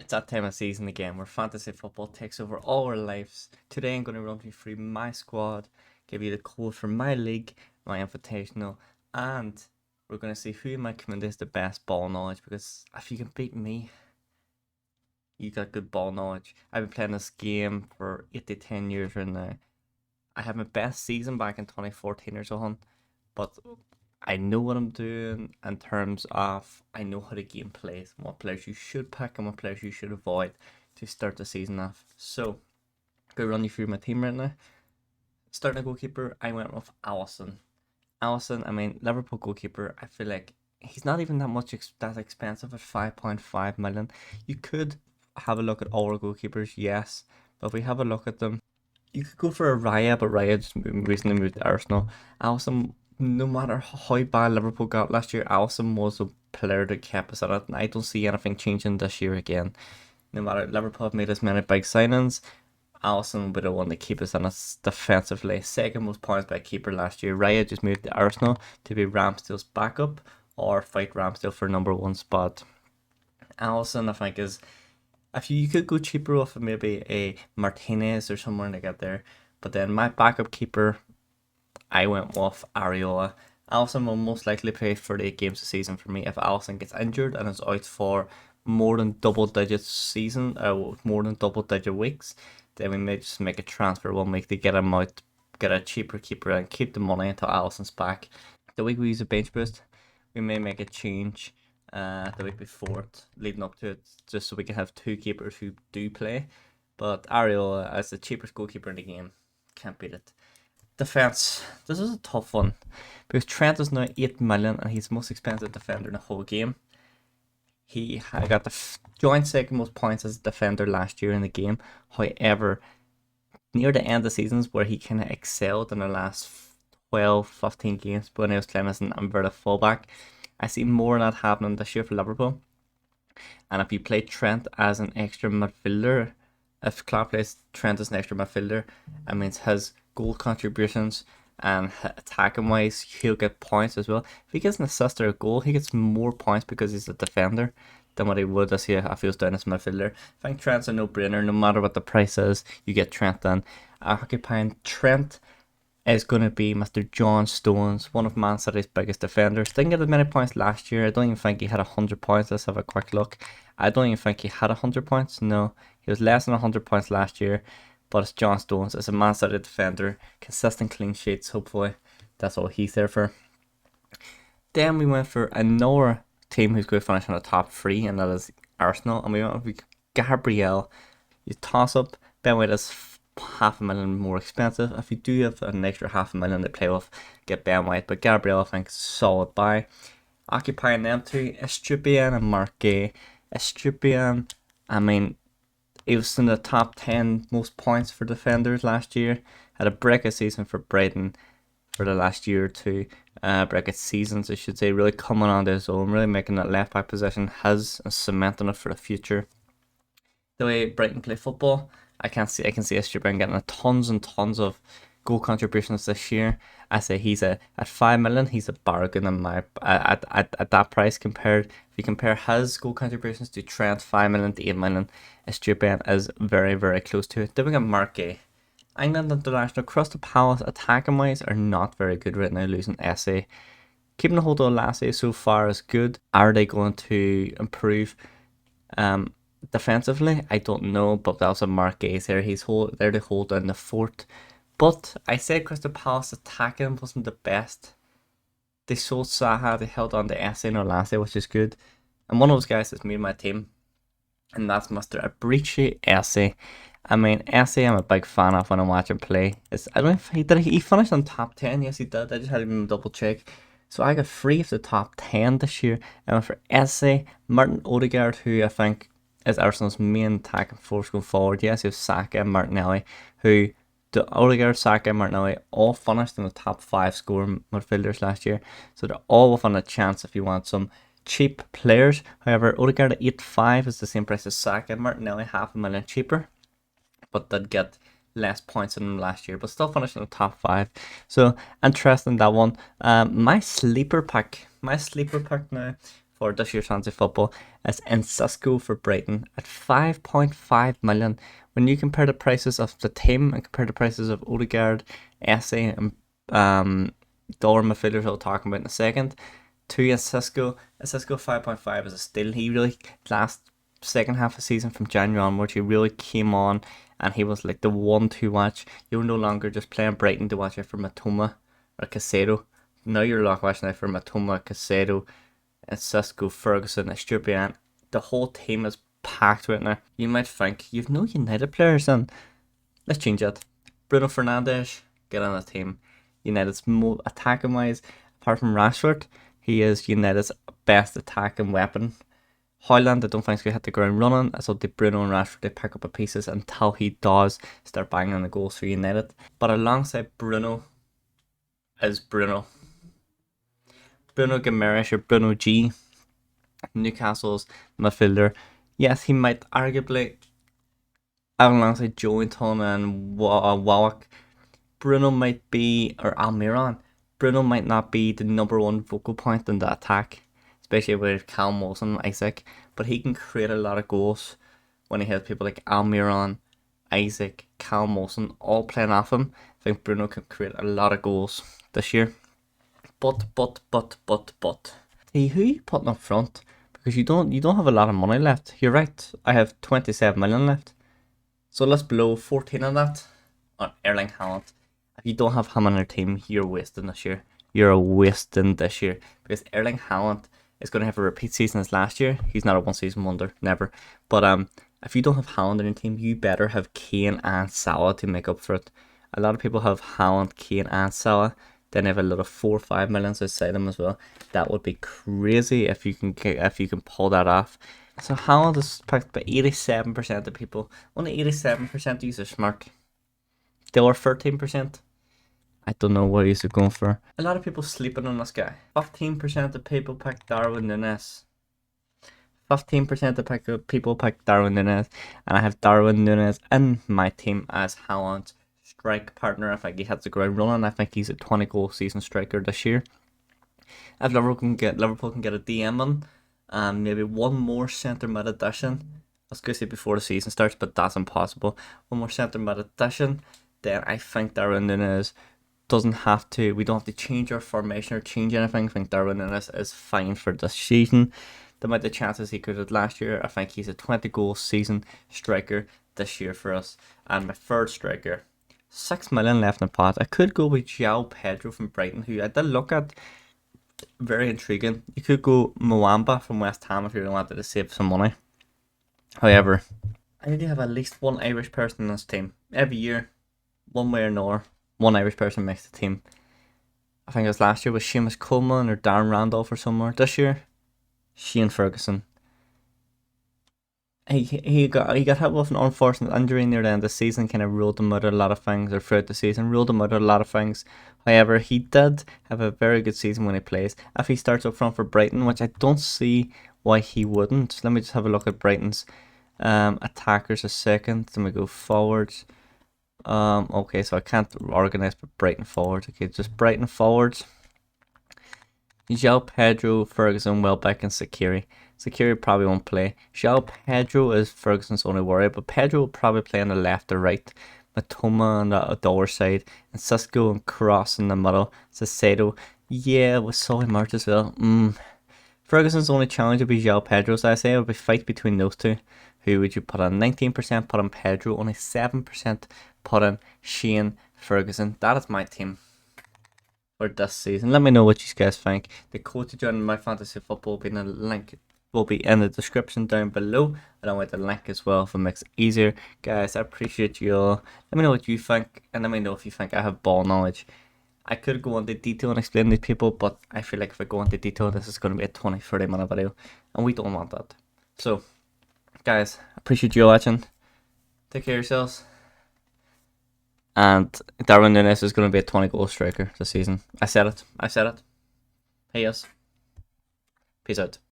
It's that time of season again where fantasy football takes over all our lives. Today I'm going to run you through my squad, give you the code for my league, my invitational, and we're going to see who in my community has the best ball knowledge, because if you can beat me, you got good ball knowledge. I've been playing this game for 8 to 10 years right now. I had my best season back in 2014 or so, but I know what I'm doing in terms of I know how the game plays, what players you should pick and what players you should avoid to start the season off. So, go run you through my team right now. Starting a goalkeeper, I went with Alisson. Liverpool goalkeeper, I feel like he's not even that expensive at 5.5 million. You could have a look at all our goalkeepers, yes, but if we have a look at them, you could go for a Raya, but Raya just recently moved to Arsenal. Alisson, no matter how bad Liverpool got last year, Alisson was a player that kept us at it, and I don't see anything changing this year again. No matter Liverpool have made as many big signings, Alisson will be the one to keep us in us defensively. Second most points by keeper last year. Raya just moved to Arsenal to be Ramsdale's backup or fight Ramsdale for number one spot. Alisson, I think, is if you could go cheaper with maybe a Martinez or someone to get there. But then my backup keeper, I went with Areola. Alisson will most likely play 38 games a season for me. If Alisson gets injured and is out for more than double digit more than double digit weeks, then we may just make a transfer 1 week to get him out, get a cheaper keeper and keep the money until Alisson's back. The week we use a bench boost, we may make a change the week before it, leading up to it, just so we can have two keepers who do play. But Areola, as the cheapest goalkeeper in the game, can't beat it. Defense, this is a tough one because Trent is now 8 million and he's the most expensive defender in the whole game. He got the joint second most points as a defender last year in the game. However, near the end of seasons where he kind of excelled in the last 12, 15 games when he was playing as an inverted fullback, I see more of that happening this year for Liverpool. And if you play Trent as an extra midfielder, if Klopp plays Trent as an extra midfielder, it means his goal contributions and attacking wise, he'll get points as well. If he gets an assist or a goal, he gets more points because he's a defender than what he would if he was down as midfielder. I think Trent's a no-brainer. No matter what the price is, you get Trent then. Occupying Trent is going to be Mr. John Stones, one of Man City's biggest defenders. Didn't get as many points last year. I don't even think he had 100 points. Let's have a quick look. I don't even think he had 100 points. No, he was less than 100 points last year. But it's John Stones. As a Man City defender, consistent clean sheets, hopefully. That's all he's there for. Then we went for another team who's going to finish in the top three, and that is Arsenal. And we went with Gabriel. You toss up. Ben White is $500,000 more expensive. If you do have an extra $500,000 to play with, get Ben White. But Gabriel, I think, is a solid buy. Occupying them two, Estupiñán and Marquez. Estupiñán, he was in the top 10 most points for defenders last year. Had a breakout season for Brighton for the last year or two. Breakout seasons, I should say, really coming on his own, really making that left back position his and cementing it for the future. The way Brighton play football, I can see Estupiñán getting tons and tons of goal contributions this year. I say he's at 5 million, he's a bargain in my at that price. Compared, if you compare his goal contributions to Trent, 5 million to 8 million, Estupiñán is very, very close to it. Then we got Marquez. England international, Crystal Palace attacking wise are not very good right now, losing Esse. Keeping a hold of Lassie so far is good. Are they going to improve defensively? I don't know, but that's a Marquez here. He's there to hold down the fort. But I said Crystal Palace attacking wasn't the best. They sold Zaha, they held on to Esse and Lassie, which is good. And one of those guys is me and my team, and that's Mr. Eberechi Esse. Esse I'm a big fan of when I'm watching play. I don't know if he finished on top 10. Yes, he did. I just had him double check. So I got 3 of the top 10 this year. I went for Esse, Martin Odegaard, who I think is Arsenal's main attacking force going forward. Yes, you have Saka and Martinelli, who the Odegaard, Saka, and Martinelli all finished in the top 5 scoring midfielders last year. So they're all within a chance if you want some cheap players. However, Odegaard at 8.5 is the same price as Saka, and Martinelli $500,000 cheaper, but did get less points than him last year, but still finished in the top 5. So interesting, that one. My sleeper pick now for this year's fantasy football is Encesco for Brighton at 5.5 million. When you compare the prices of the team and compare the prices of Odegaard, Esse, and dollar midfielders I'll talk about in a second, to Encesco 5.5 is a steal. He really, last second half of the season from January onwards, he really came on and he was like the one to watch. You were no longer just playing Brighton to watch out for Matoma or Caicedo. Now you're watching out for Matoma, Caicedo, Encesco, Ferguson, Estupiñán. The whole team is packed right now. You might think you've no United players, and let's change that. Bruno Fernandes, get on the team. United's attacking wise, apart from Rashford, he is United's best attacking weapon. Haaland, I don't think he's going to hit the ground running. So the Bruno and Rashford, they pick up the pieces until he does start banging the goals for United. But alongside Bruno is Bruno Guimaraes, or Bruno G, Newcastle's midfielder. Yes, he might arguably, alongside Joelinton and Wawak, Bruno might be, or Almiron, Bruno might not be the number one focal point in the attack, especially with Callum Wilson and Isaac, but he can create a lot of goals when he has people like Almiron, Isaac, Callum Wilson all playing off him. I think Bruno can create a lot of goals this year. But. Hey, who are you putting up front? Because you don't have a lot of money left. You're right, I have 27 million left. So let's blow 14 on that on Erling Haaland. If you don't have him on your team, you're wasting this year. You're wasting this year. Because Erling Haaland is going to have a repeat season as last year. He's not a one season wonder, never. But if you don't have Haaland on your team, you better have Kane and Salah to make up for it. A lot of people have Haaland, Kane and Salah. Then they have a lot of 4 or 5 millions outside them as well. That would be crazy if you can pull that off. So Haaland is picked by 87% of people. Only 87% of you are smart. The other 13%, I don't know what you're going for. A lot of people sleeping on this guy. 15% of people pick Darwin Núñez. 15% of people pick Darwin Núñez, and I have Darwin Núñez in my team as Haaland's strike partner. I think he hits the ground running. I think he's a 20-goal season striker this year. If Liverpool can get a DM on, and maybe one more centre mid addition, I was going to say before the season starts, but that's impossible. One more centre mid addition, then I think Darwin Núñez doesn't have to. We don't have to change our formation or change anything. I think Darwin Núñez is fine for this season. The amount of chances he could have last year, I think he's a 20-goal season striker this year for us. And my third striker, 6 million left in the pot. I could go with João Pedro from Brighton, who I did look at. Very intriguing. You could go Mwamba from West Ham if you really wanted to save some money. However, I need to have at least one Irish person in this team. Every year, one way or another, one Irish person makes the team. I think it was last year with Seamus Coleman or Darren Randolph or somewhere. This year, Shane Ferguson. He got hit with an unfortunate injury near the end of the season, kind of ruled him out of a lot of things, or throughout the season, ruled him out of a lot of things. However, he did have a very good season when he plays. If he starts up front for Brighton, which I don't see why he wouldn't. Let me just have a look at Brighton's attackers a second. Then we go forwards. Okay, so I can't organise Brighton forwards. Okay, just Brighton forwards. João Pedro, Ferguson, Welbeck and Sakiri. Sakiri probably won't play. João Pedro is Ferguson's only worry, but Pedro will probably play on the left or right. Matoma on the other side, and Cisco and Cross in the middle. Caicedo, yeah, with Solly March as well. Ferguson's only challenge would be João Pedro, so I say it would be a fight between those two. Who would you put on? 19% put on Pedro, only 7% put on Shane Ferguson. That is my team for this season. Let me know what you guys think. The code to join my fantasy football will be in the link. Will be in the description down below, along with the link as well if it makes it easier. Guys, I appreciate you all. Let me know what you think, and let me know if you think I have ball knowledge. I could go into detail and explain these people, but I feel like if I go into detail, this is going to be a 20-30 minute video, and we don't want that. So, guys, appreciate you watching. Take care of yourselves. And Darwin Núñez is going to be a 20-goal striker this season. I said it. Hey, yes. Peace out.